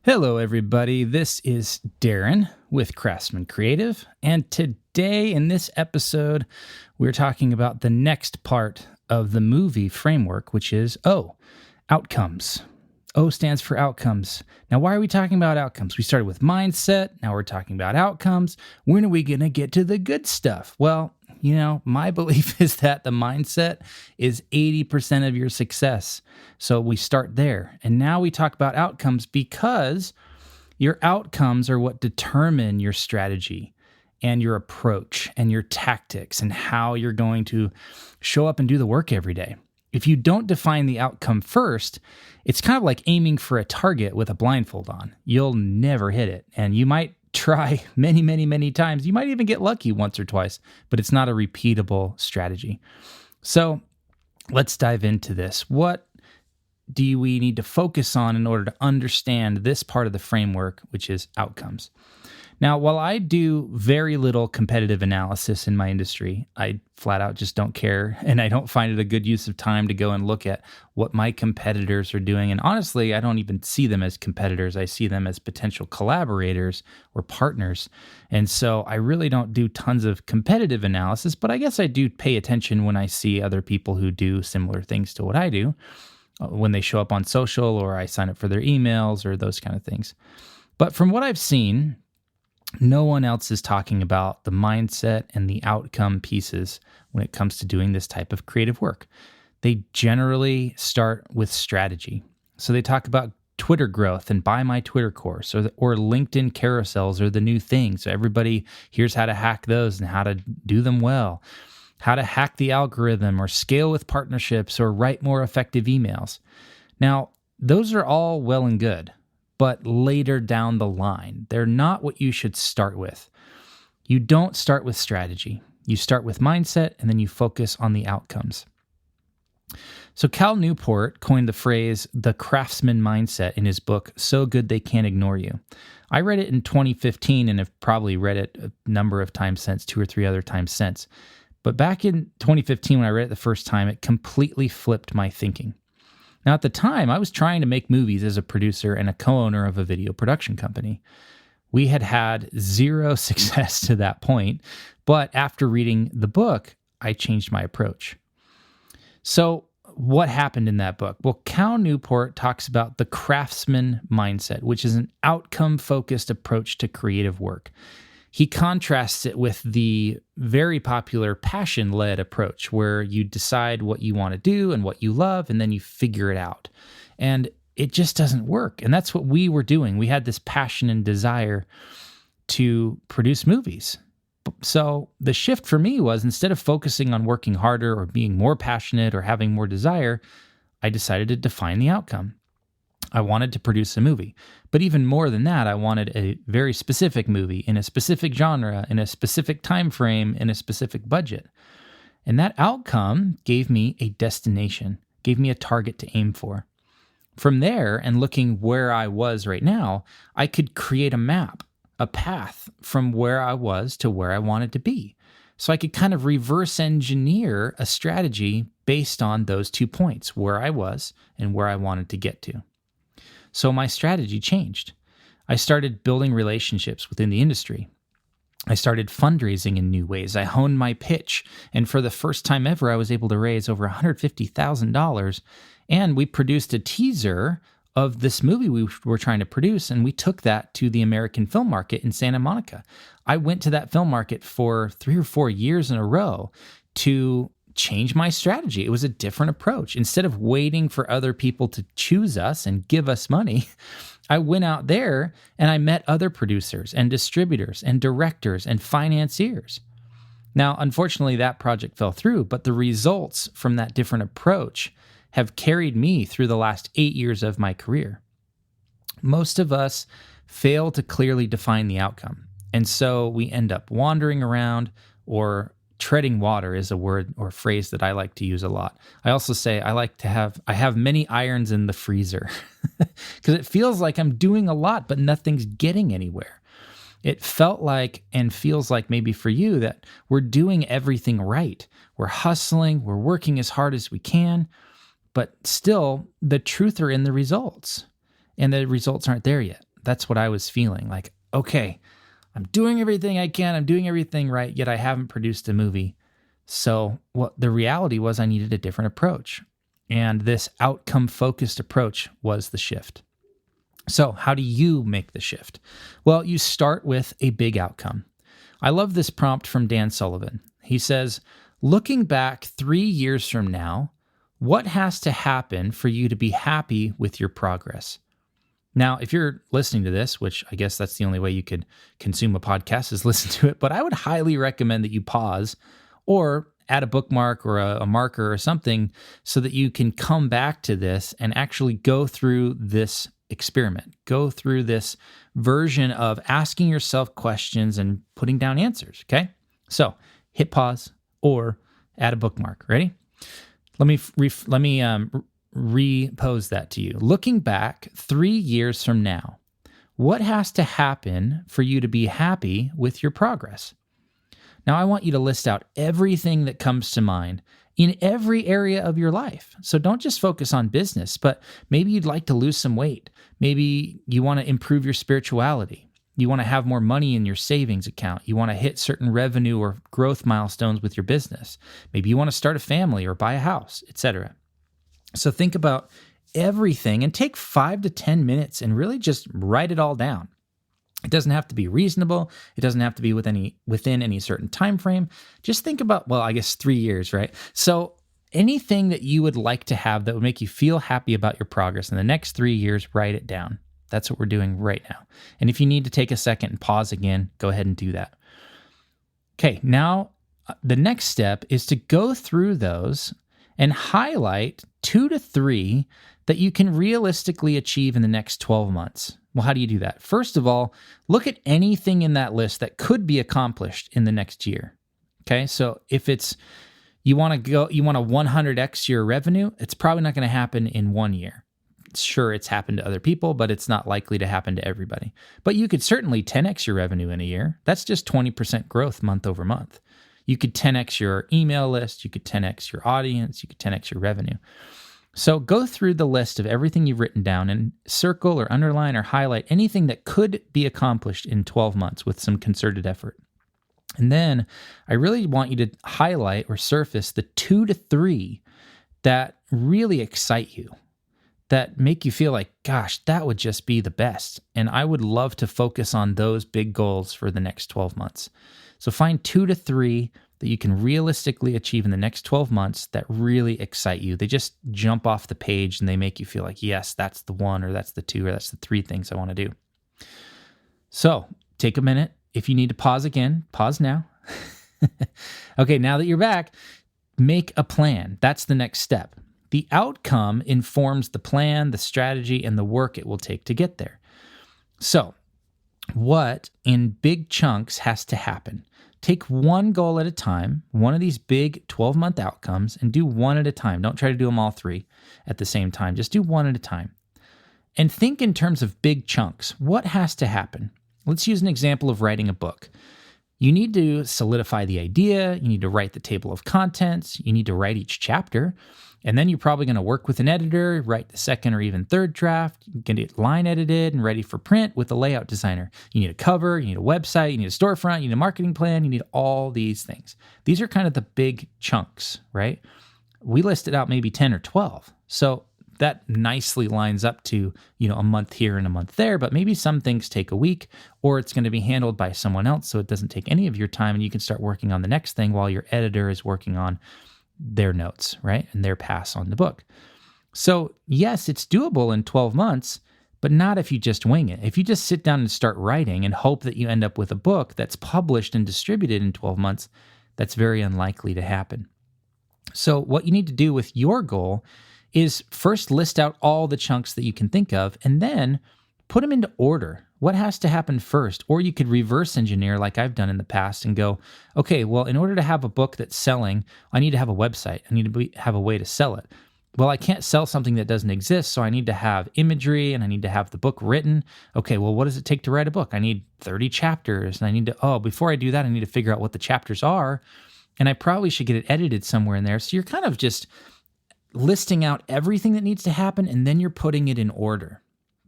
Hello, everybody. This is Darren with Craftsman Creative. And today, in this episode, we're talking about the next part of the movie framework, which is outcomes. O stands for outcomes. Now, why are we talking about outcomes? We started with mindset. Now we're talking about outcomes. When are we going to get to the good stuff? Well, my belief is that the mindset is 80% of your success. So we start there. And now we talk about outcomes because your outcomes are what determine your strategy and your approach and your tactics and how you're going to show up and do the work every day. If you don't define the outcome first, it's kind of like aiming for a target with a blindfold on. You'll never hit it. And you might try many, many, many times. You might even get lucky once or twice, but it's not a repeatable strategy. So let's dive into this. What do we need to focus on in order to understand this part of the framework, which is outcomes? Now, while I do very little competitive analysis in my industry, I flat out just don't care, and I don't find it a good use of time to go and look at what my competitors are doing. And honestly, I don't even see them as competitors. I see them as potential collaborators or partners. And so I really don't do tons of competitive analysis, but I guess I do pay attention when I see other people who do similar things to what I do, when they show up on social or I sign up for their emails or those kind of things. But from what I've seen, no one else is talking about the mindset and the outcome pieces when it comes to doing this type of creative work. They generally start with strategy. So they talk about Twitter growth and buy my Twitter course, or LinkedIn carousels are the new thing. So everybody here's how to hack those and how to do them well, how to hack the algorithm or scale with partnerships or write more effective emails. Now, those are all well and good, but later down the line. They're not what you should start with. You don't start with strategy. You start with mindset, and then you focus on the outcomes. So Cal Newport coined the phrase, the craftsman mindset, in his book, So Good They Can't Ignore You. I read it in 2015 and have probably read it a number of times since, 2 or 3 other times since. But back in 2015, when I read it the first time, it completely flipped my thinking. Now, at the time, I was trying to make movies as a producer and a co-owner of a video production company. We had had zero success to that point, but after reading the book, I changed my approach. So what happened in that book? Well, Cal Newport talks about the craftsman mindset, which is an outcome-focused approach to creative work. He contrasts it with the very popular passion-led approach where you decide what you want to do and what you love, and then you figure it out. And it just doesn't work. And that's what we were doing. We had this passion and desire to produce movies. So the shift for me was, instead of focusing on working harder or being more passionate or having more desire, I decided to define the outcome. I wanted to produce a movie. But even more than that, I wanted a very specific movie in a specific genre, in a specific time frame, in a specific budget. And that outcome gave me a destination, gave me a target to aim for. From there, and looking where I was right now, I could create a map, a path from where I was to where I wanted to be. So I could kind of reverse engineer a strategy based on those 2 points, where I was and where I wanted to get to. So my strategy changed. I started building relationships within the industry. I started fundraising in new ways. I honed my pitch, and for the first time ever, I was able to raise over $150,000, and we produced a teaser of this movie we were trying to produce, and we took that to the American film market in Santa Monica. I went to that film market for 3 or 4 years in a row to change my strategy. It was a different approach. Instead of waiting for other people to choose us and give us money, I went out there and I met other producers and distributors and directors and financiers. Now, unfortunately, that project fell through, but the results from that different approach have carried me through the last 8 years of my career. Most of us fail to clearly define the outcome, and so we end up wandering around, or treading water is a word or phrase that I like to use a lot. I also say I have many irons in the freezer because it feels like I'm doing a lot, but nothing's getting anywhere. It felt like, and feels like maybe for you, that we're doing everything right. We're hustling, we're working as hard as we can, but still the truth are in the results, and the results aren't there yet. That's what I was feeling like, okay, I'm doing everything I can. I'm doing everything right, yet I haven't produced a movie. So what the reality was, I needed a different approach. And this outcome-focused approach was the shift. So how do you make the shift? Well, you start with a big outcome. I love this prompt from Dan Sullivan. He says, looking back 3 years from now, what has to happen for you to be happy with your progress? Now, if you're listening to this, which I guess that's the only way you could consume a podcast is listen to it, but I would highly recommend that you pause or add a bookmark or a marker or something so that you can come back to this and actually go through this experiment, go through this version of asking yourself questions and putting down answers, okay? So hit pause or add a bookmark. Ready? Let me repose that to you. Looking back 3 years from now, what has to happen for you to be happy with your progress? Now, I want you to list out everything that comes to mind in every area of your life. So don't just focus on business, but maybe you'd like to lose some weight. Maybe you want to improve your spirituality. You want to have more money in your savings account. You want to hit certain revenue or growth milestones with your business. Maybe you want to start a family or buy a house, etc. So think about everything and take 5 to 10 minutes and really just write it all down. It doesn't have to be reasonable. It doesn't have to be within any certain time frame. Just think about, 3 years, right? So anything that you would like to have that would make you feel happy about your progress in the next 3 years, write it down. That's what we're doing right now. And if you need to take a second and pause again, go ahead and do that. Okay, now the next step is to go through those and highlight 2 to 3 that you can realistically achieve in the next 12 months. Well, how do you do that? First of all, look at anything in that list that could be accomplished in the next year. Okay, so if you want to 100x your revenue, it's probably not going to happen in 1 year. Sure, it's happened to other people, but it's not likely to happen to everybody. But you could certainly 10x your revenue in a year. That's just 20% growth month over month. You could 10x your email list. You could 10x your audience. You could 10x your revenue. So go through the list of everything you've written down and circle or underline or highlight anything that could be accomplished in 12 months with some concerted effort. And then I really want you to highlight or surface the 2 to 3 that really excite you, that make you feel like, gosh, that would just be the best. And I would love to focus on those big goals for the next 12 months. So find 2 to 3 that you can realistically achieve in the next 12 months that really excite you. They just jump off the page and they make you feel like, yes, that's the 1 or that's the 2 or that's the 3 things I want to do. So take a minute. If you need to pause again, pause now. Okay, now that you're back, make a plan. That's the next step. The outcome informs the plan, the strategy, and the work it will take to get there. So, what in big chunks has to happen? Take one goal at a time, one of these big 12-month outcomes, and do one at a time. Don't try to do them all 3 at the same time. Just do one at a time. And think in terms of big chunks. What has to happen? Let's use an example of writing a book. You need to solidify the idea. You need to write the table of contents. You need to write each chapter. And then you're probably going to work with an editor, write the second or even third draft, get it line edited and ready for print with a layout designer. You need a cover, you need a website, you need a storefront, you need a marketing plan, you need all these things. These are kind of the big chunks, right? We listed out maybe 10 or 12. So that nicely lines up to, a month here and a month there, but maybe some things take a week or it's going to be handled by someone else so it doesn't take any of your time and you can start working on the next thing while your editor is working on their notes, right? And their pass on the book. So yes, it's doable in 12 months, but not if you just wing it. If you just sit down and start writing and hope that you end up with a book that's published and distributed in 12 months, that's very unlikely to happen. So what you need to do with your goal is first list out all the chunks that you can think of and then put them into order. What has to happen first? Or you could reverse engineer like I've done in the past and go, okay, well, in order to have a book that's selling, I need to have a website. I need to have a way to sell it. Well, I can't sell something that doesn't exist, so I need to have imagery and I need to have the book written. Okay, well, what does it take to write a book? I need 30 chapters and I need to, before I do that, I need to figure out what the chapters are. And I probably should get it edited somewhere in there. So you're kind of just listing out everything that needs to happen and then you're putting it in order.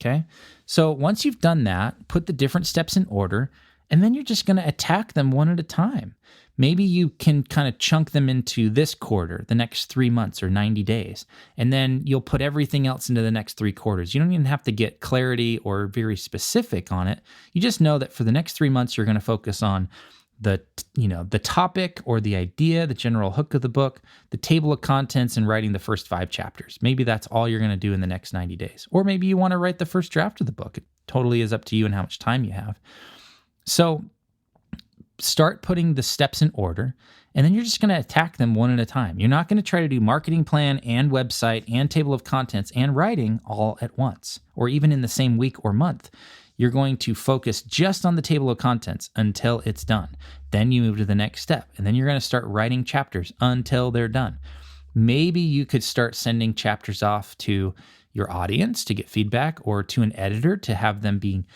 Okay. So once you've done that, put the different steps in order, and then you're just going to attack them one at a time. Maybe you can kind of chunk them into this quarter, the next 3 months or 90 days, and then you'll put everything else into the next 3 quarters. You don't even have to get clarity or very specific on it. You just know that for the next 3 months, you're going to focus on the topic or the idea, the general hook of the book, the table of contents, and writing the first 5 chapters. Maybe that's all you're going to do in the next 90 days. Or maybe you want to write the first draft of the book. It totally is up to you and how much time you have. So start putting the steps in order, and then you're just going to attack them one at a time. You're not going to try to do marketing plan and website and table of contents and writing all at once, or even in the same week or month. You're going to focus just on the table of contents until it's done. Then you move to the next step, and then you're going to start writing chapters until they're done. Maybe you could start sending chapters off to your audience to get feedback, or to an editor to have them being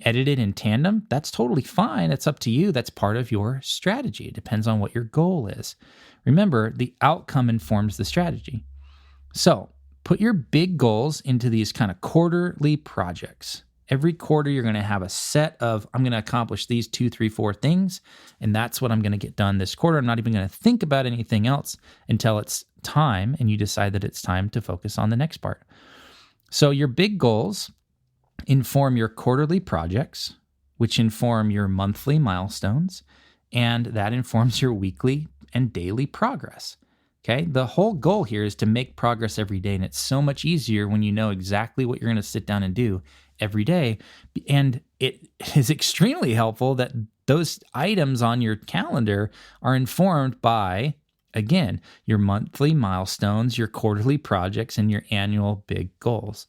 edited in tandem. That's totally fine. It's up to you. That's part of your strategy. It depends on what your goal is. Remember, the outcome informs the strategy. So put your big goals into these kind of quarterly projects. Every quarter, you're going to have a set of, I'm going to accomplish these 2, 3, 4 things, and that's what I'm going to get done this quarter. I'm not even going to think about anything else until it's time, and you decide that it's time to focus on the next part. So your big goals inform your quarterly projects, which inform your monthly milestones, and that informs your weekly and daily progress. Okay, the whole goal here is to make progress every day, and it's so much easier when you know exactly what you're going to sit down and do every day. And it is extremely helpful that those items on your calendar are informed by, again, your monthly milestones, your quarterly projects, and your annual big goals.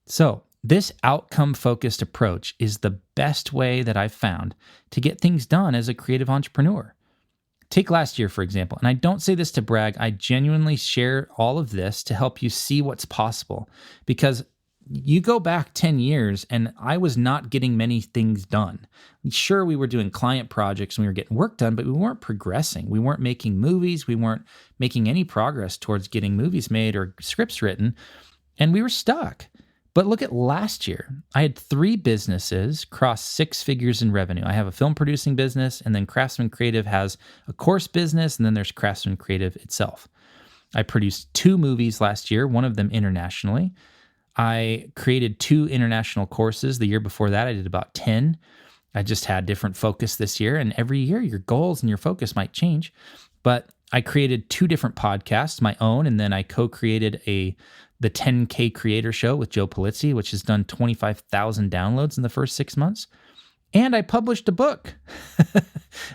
So this outcome-focused approach is the best way that I've found to get things done as a creative entrepreneur. Take last year, for example, and I don't say this to brag. I genuinely share all of this to help you see what's possible, because you go back 10 years and I was not getting many things done. Sure, we were doing client projects and we were getting work done, but we weren't progressing. We weren't making movies. We weren't making any progress towards getting movies made or scripts written, and we were stuck. But look at last year. I had 3 businesses cross 6 figures in revenue. I have a film producing business, and then Craftsman Creative has a course business, and then there's Craftsman Creative itself. I produced 2 movies last year, one of them internationally. I created 2 international courses. The year before that, I did about 10. I just had different focus this year, and every year your goals and your focus might change. But I created 2 different podcasts, my own, and then I co-created the 10K Creator Show with Joe Polizzi, which has done 25,000 downloads in the first 6 months. And I published a book.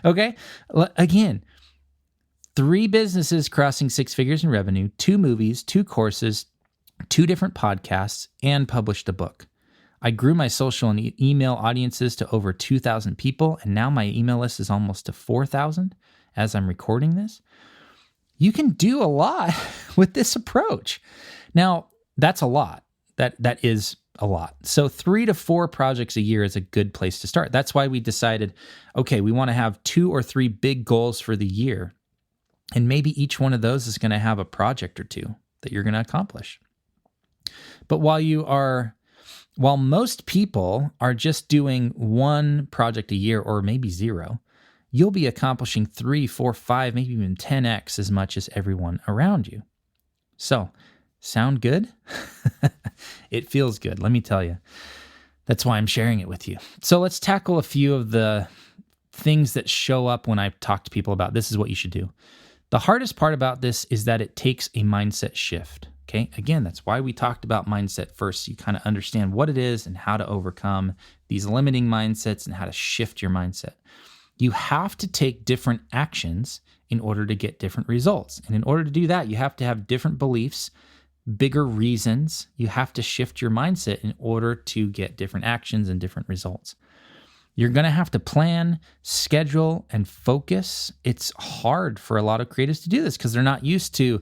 Okay? Again, 3 businesses crossing 6 figures in revenue, 2 movies, 2 courses, 2 different podcasts, and published a book. I grew my social and email audiences to over 2,000 people, and now my email list is almost to 4,000 as I'm recording this. You can do a lot with this approach. Now, that's a lot. That is a lot. So 3 to 4 projects a year is a good place to start. That's why we decided, okay, we want to have 2 or 3 big goals for the year. And maybe each one of those is going to have a project or 2 that you're going to accomplish. But while most people are just doing 1 project a year, or maybe 0, you'll be accomplishing 3, 4, 5, maybe even 10x as much as everyone around you. So, sound good? It feels good, let me tell you. That's why I'm sharing it with you. So let's tackle a few of the things that show up when I talk to people about this is what you should do. The hardest part about this is that it takes a mindset shift. Okay, again, that's why we talked about mindset first. So you kind of understand what it is and how to overcome these limiting mindsets and how to shift your mindset. You have to take different actions in order to get different results. And in order to do that, you have to have different beliefs, bigger reasons. You have to shift your mindset in order to get different actions and different results. You're going to have to plan, schedule, and focus. It's hard for a lot of creatives to do this because they're not used to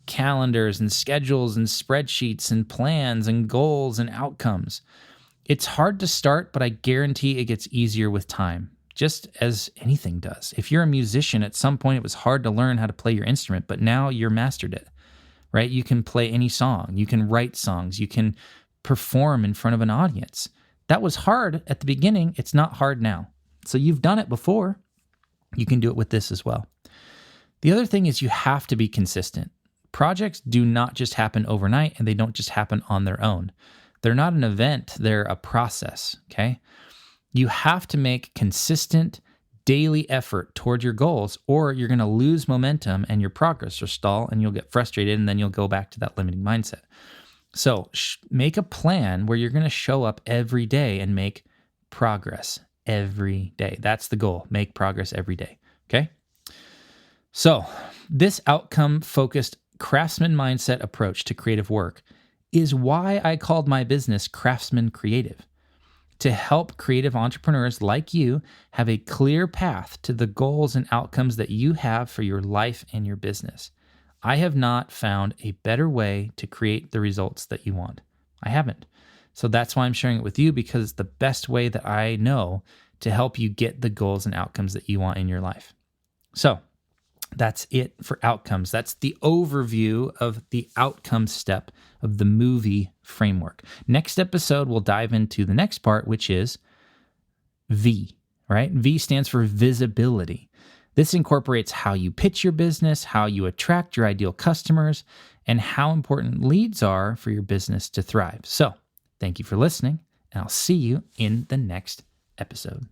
calendars and schedules and spreadsheets and plans and goals and outcomes. It's hard to start, but I guarantee it gets easier with time, just as anything does. If you're a musician, at some point it was hard to learn how to play your instrument, but now you're mastered it, right? You can play any song. You can write songs. You can perform in front of an audience. That was hard at the beginning. It's not hard now. So you've done it before. You can do it with this as well. The other thing is you have to be consistent. Projects do not just happen overnight, and they don't just happen on their own. They're not an event. They're a process, okay? You have to make consistent daily effort toward your goals, or you're going to lose momentum and your progress will stall, and you'll get frustrated, and then you'll go back to that limiting mindset. So make a plan where you're going to show up every day and make progress every day. That's the goal. Make progress every day, okay? So this outcome-focused craftsman mindset approach to creative work is why I called my business Craftsman Creative, to help creative entrepreneurs like you have a clear path to the goals and outcomes that you have for your life and your business. I have not found a better way to create the results that you want. I haven't. So that's why I'm sharing it with you, because it's the best way that I know to help you get the goals and outcomes that you want in your life. So that's it for outcomes. That's the overview of the outcome step of the movie framework. Next episode, we'll dive into the next part, which is V, right? V stands for visibility. This incorporates how you pitch your business, how you attract your ideal customers, and how important leads are for your business to thrive. So, thank you for listening, and I'll see you in the next episode.